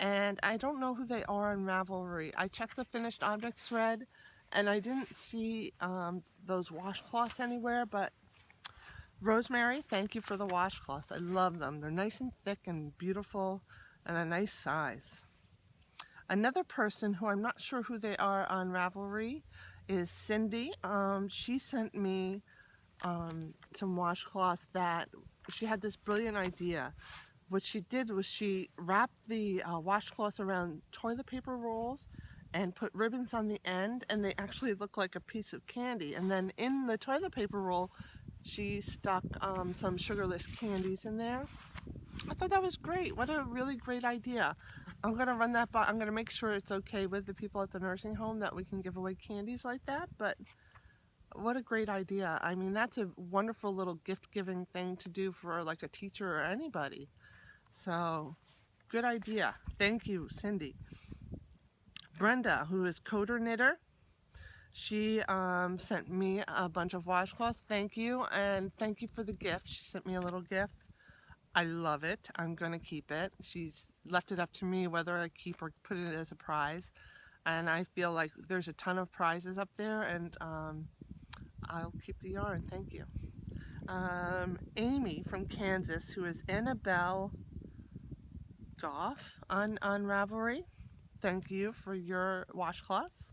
and I don't know who they are on Ravelry. I checked the finished objects thread, and I didn't see those washcloths anywhere, but Rosemary, thank you for the washcloths. I love them. They're nice and thick and beautiful and a nice size. Another person who I'm not sure who they are on Ravelry is Cindy. She sent me some washcloths that she had this brilliant idea. What she did was she wrapped the washcloths around toilet paper rolls and put ribbons on the end, and they actually look like a piece of candy. And then in the toilet paper roll, she stuck some sugarless candies in there. I thought that was great. What a really great idea. I'm going to run that by, I'm going to make sure it's okay with the people at the nursing home that we can give away candies like that, but what a great idea. I mean, that's a wonderful little gift-giving thing to do for like a teacher or anybody. So, good idea. Thank you, Cindy. Brenda, who is Coder Knitter, she sent me a bunch of washcloths. Thank you, and thank you for the gift. She sent me a little gift. I love it. I'm going to keep it. She's left it up to me whether I keep or put it as a prize. And I feel like there's a ton of prizes up there, and I'll keep the yarn. Thank you. Amy from Kansas, who is Annabelle Goff on Ravelry. Thank you for your washcloths.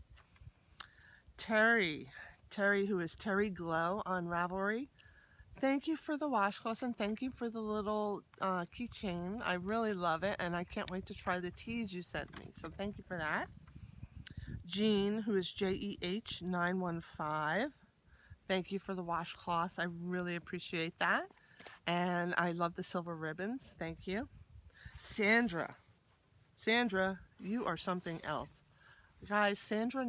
Terry, who is Terry Glow on Ravelry. Thank you for the washcloths and thank you for the little keychain. I really love it and I can't wait to try the teas you sent me. So thank you for that. Jean, who is JEH915. Thank you for the washcloths. I really appreciate that. And I love the silver ribbons. Thank you. Sandra, you are something else. Guys, Sandra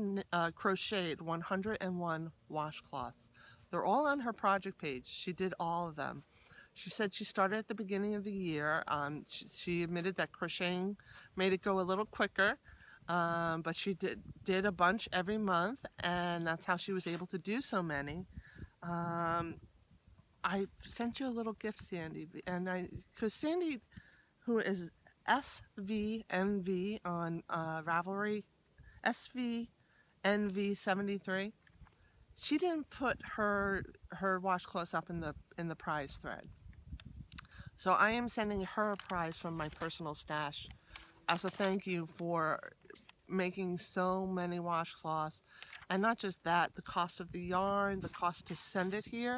crocheted 101 washcloths. They're all on her project page. She did all of them. She said she started at the beginning of the year. She admitted that crocheting made it go a little quicker, but she did a bunch every month, and that's how she was able to do so many. I sent you a little gift, Sandy, and because Sandy, who is SVNV on Ravelry, SVNV73. She didn't put her washcloths up in the prize thread. So I am sending her a prize from my personal stash as a thank you for making so many washcloths. And not just that, the cost of the yarn, the cost to send it here.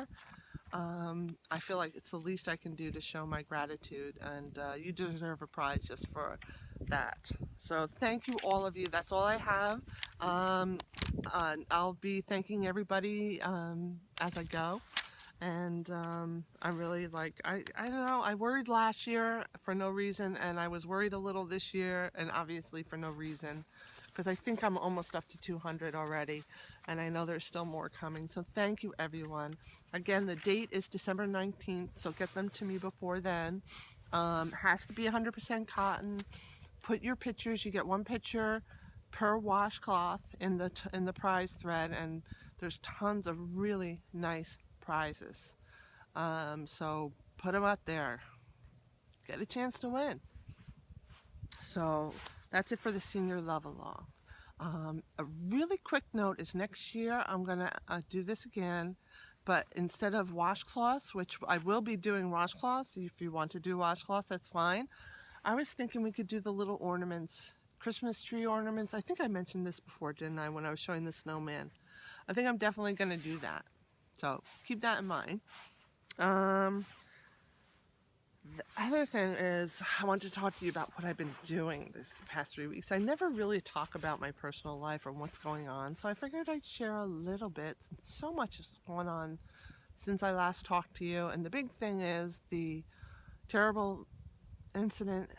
I feel like it's the least I can do to show my gratitude, and you deserve a prize just for that. So thank you, all of you. That's all I have. I'll be thanking everybody as I go. And I really I don't know, I worried last year for no reason, and I was worried a little this year, and obviously for no reason, because I think I'm almost up to 200 already, and I know there's still more coming. So thank you, everyone. Again, the date is December 19th, so get them to me before then. Has to be 100% cotton. Put your pictures. You get one picture per washcloth in the prize thread, and there's tons of really nice prizes. So put them up there. Get a chance to win. So that's it for the senior love along. A really quick note is next year I'm gonna do this again, but instead of washcloths, which I will be doing washcloths, if you want to do washcloths, that's fine. I was thinking we could do the little ornaments, Christmas tree ornaments. I think I mentioned this before, didn't I, when I was showing the snowman? I think I'm definitely gonna do that. So keep that in mind. The other thing is, I want to talk to you about what I've been doing this past 3 weeks. I never really talk about my personal life or what's going on, so I figured I'd share a little bit, since so much has gone on since I last talked to you. And the big thing is the terrible incident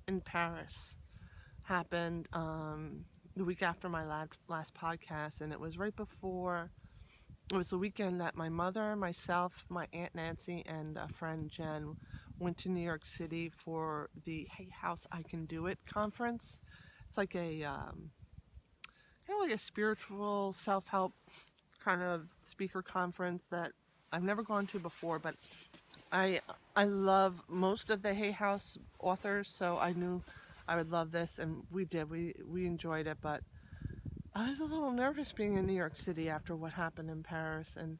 in Paris happened the week after my last podcast, and it was right before. It was the weekend that my mother, myself, my Aunt Nancy, and a friend Jen went to New York City for the Hey House I Can Do It conference. It's like a kind of like a spiritual self-help kind of speaker conference that I've never gone to before, but I love most of the Hay House authors, so I knew I would love this, and we did. We enjoyed it, but I was a little nervous being in New York City after what happened in Paris, and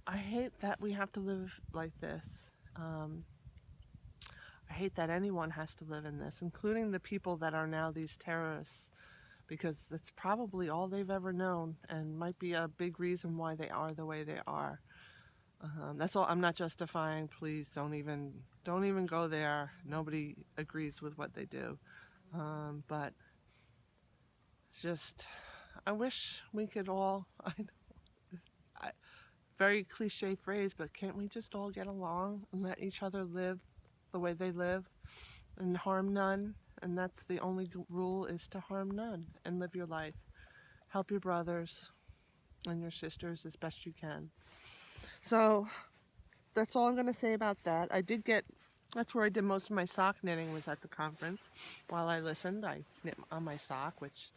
I hate that we have to live like this. I hate that anyone has to live in this, including the people that are now these terrorists, because it's probably all they've ever known and might be a big reason why they are the way they are. That's all. I'm not justifying. Please don't even go there. Nobody agrees with what they do, but just I wish we could all. Very cliche phrase, but can't we just all get along and let each other live the way they live and harm none? And that's the only rule, is to harm none and live your life. Help your brothers and your sisters as best you can. So that's all I'm going to say about that. That's where I did most of my sock knitting, was at the conference. While I listened, I knit on my sock, which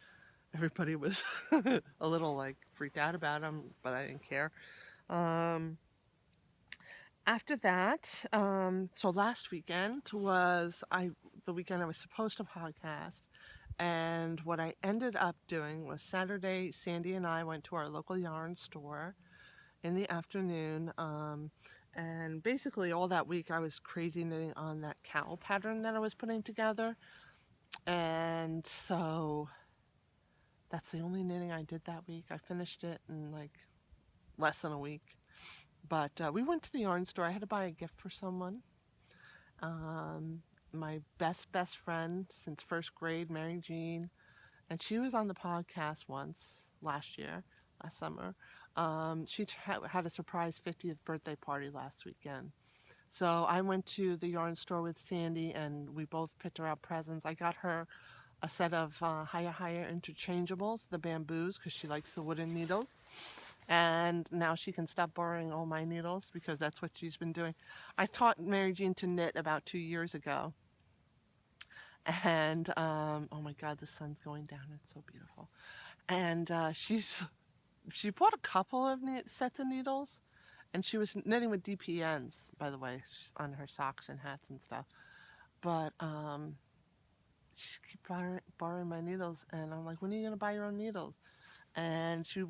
everybody was a little freaked out about them, but I didn't care. After that, so last weekend was the weekend I was supposed to podcast, And what I ended up doing was Saturday, Sandy and I went to our local yarn store in the afternoon. And basically, all that week, I was crazy knitting on that cowl pattern that I was putting together. And so that's the only knitting I did that week. I finished it in like less than a week. But we went to the yarn store. I had to buy a gift for someone. Um, my best friend since first grade, Mary Jean, and she was on the podcast once last summer. She had a surprise 50th birthday party last weekend. So I went to the yarn store with Sandy and we both picked her out presents. I got her a set of Haya interchangeables, the bamboos, because she likes the wooden needles. And now she can stop borrowing all my needles because that's what she's been doing. I taught Mary Jean to knit about 2 years ago. And oh my God, the sun's going down. It's so beautiful. And she bought a couple of sets of needles, and she was knitting with DPNs, by the way, on her socks and hats and stuff. But she kept borrowing my needles, and I'm like, when are you gonna buy your own needles? And she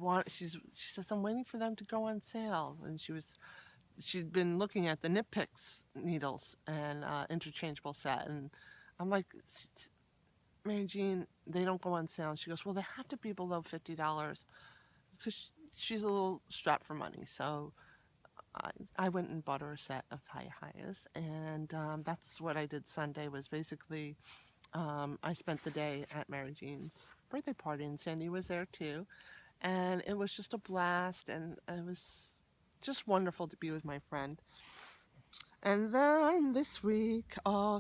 says, I'm waiting for them to go on sale. And she'd been looking at the Knit Picks needles and interchangeable set, and I'm like, Mary Jean, they don't go on sale. And she goes, well, they have to be below $50 because she's a little strapped for money. So I went and bought her a set of Hayas, and that's what I did Sunday. Was basically I spent the day at Mary Jean's birthday party, and Sandy was there too, and it was just a blast, and it was just wonderful to be with my friend. And then this week,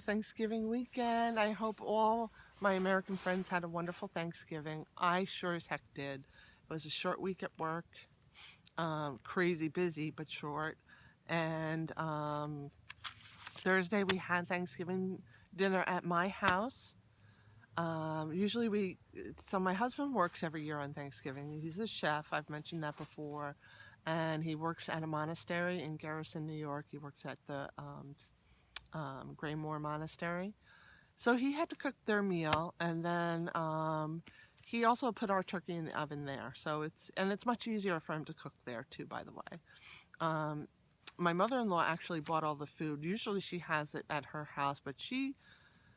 Thanksgiving weekend, I hope all my American friends had a wonderful Thanksgiving. I sure as heck did. It was a short week at work, crazy busy, but short. And Thursday we had Thanksgiving dinner at my house. So my husband works every year on Thanksgiving. He's a chef, I've mentioned that before. And he works at a monastery in Garrison, New York. He works at the Graymore Monastery. So he had to cook their meal, and then he also put our turkey in the oven there. So it's much easier for him to cook there too, by the way. My mother-in-law actually bought all the food. Usually she has it at her house, but she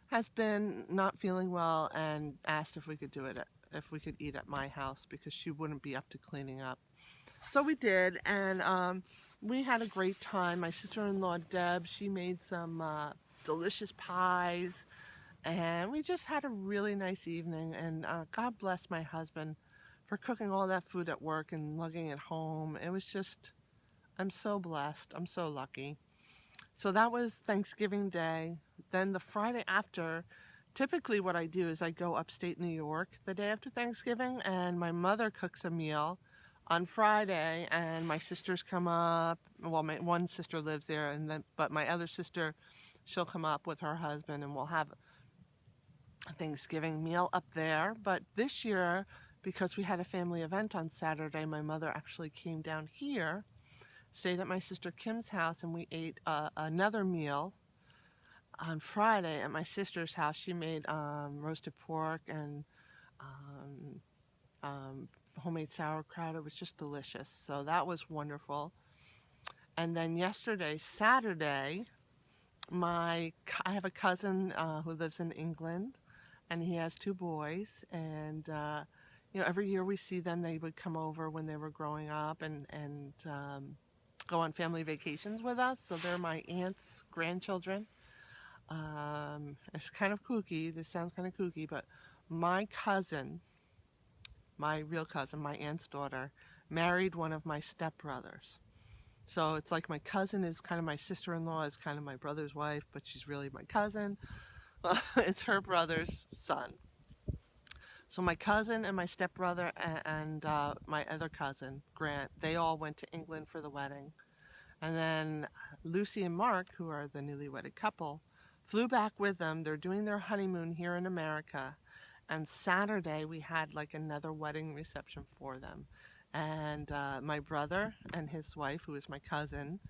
has been not feeling well and asked if we could if we could eat at my house because she wouldn't be up to cleaning up. So we did, and we had a great time. My sister-in-law, Deb, she made some delicious pies, and we just had a really nice evening. And God bless my husband for cooking all that food at work and lugging it home. It was just, I'm so blessed. I'm so lucky. So that was Thanksgiving Day. Then the Friday after, typically what I do is I go upstate New York the day after Thanksgiving, and my mother cooks a meal on Friday, and my sisters come up. Well, my one sister lives there, but my other sister, she'll come up with her husband, and we'll have a Thanksgiving meal up there. But this year, because we had a family event on Saturday, my mother actually came down here, stayed at my sister Kim's house, and we ate another meal on Friday at my sister's house. She made roasted pork and homemade sauerkraut. It was just delicious. So that was wonderful. And then yesterday, Saturday, I have a cousin who lives in England, and he has two boys. And every year we see them. They would come over when they were growing up and go on family vacations with us. So they're my aunt's grandchildren. It's kind of kooky. This sounds kind of kooky, but my cousin, my real cousin, my aunt's daughter, married one of my stepbrothers. So it's like my cousin is kind of my sister-in-law, is kind of my brother's wife, but she's really my cousin. It's her brother's son. So my cousin and my stepbrother and my other cousin, Grant, they all went to England for the wedding. And then Lucy and Mark, who are the newly wedded couple, flew back with them. They're doing their honeymoon here in America. And Saturday we had like another wedding reception for them. And my brother and his wife, who is my cousin,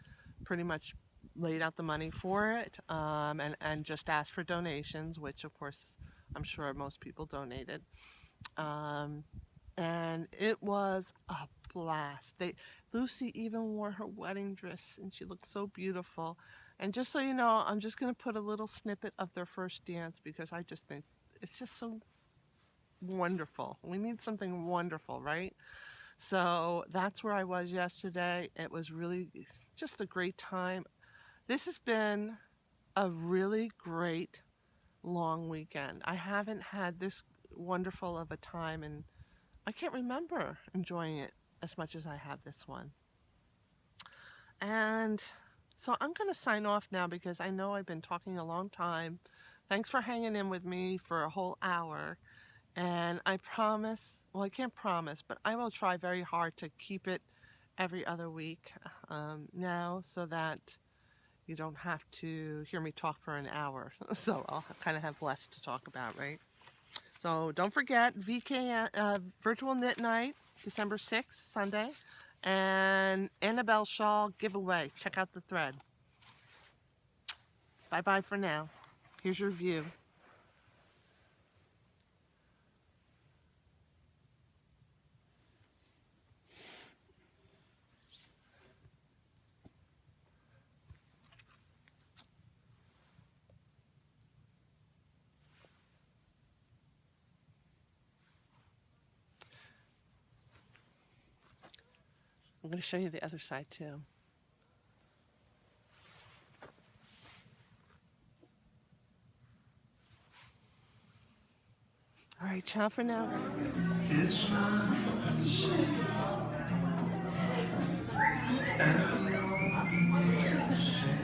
pretty much laid out the money for it and just asked for donations, which of course I'm sure most people donated. Um, and it was a blast. Lucy even wore her wedding dress and she looked so beautiful. And just so you know, I'm just going to put a little snippet of their first dance because I just think it's just so wonderful. We need something wonderful, right? So that's where I was yesterday. It was really just a great time. This has been a really great long weekend. I haven't had this wonderful of a time, and I can't remember enjoying it as much as I have this one. And so I'm going to sign off now because I know I've been talking a long time. Thanks for hanging in with me for a whole hour. And I promise, well, I can't promise, but I will try very hard to keep it every other week now so that you don't have to hear me talk for an hour. So I'll kind of have less to talk about, right? So don't forget, Virtual Knit Night, December 6th, Sunday, and Annabelle Shawl giveaway. Check out the thread. Bye-bye for now. Here's your view. I'm going to show you the other side too. All right, ciao for now. It's not the same. And you're the same.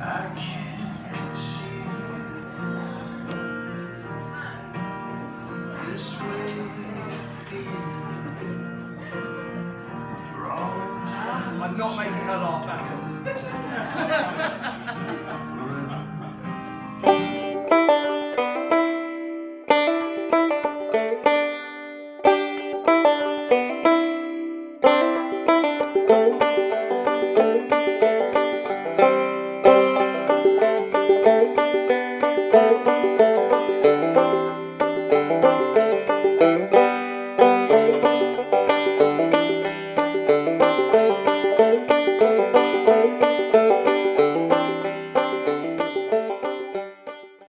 I can't conceive this way I feel for all time. I'm not making her laugh at all.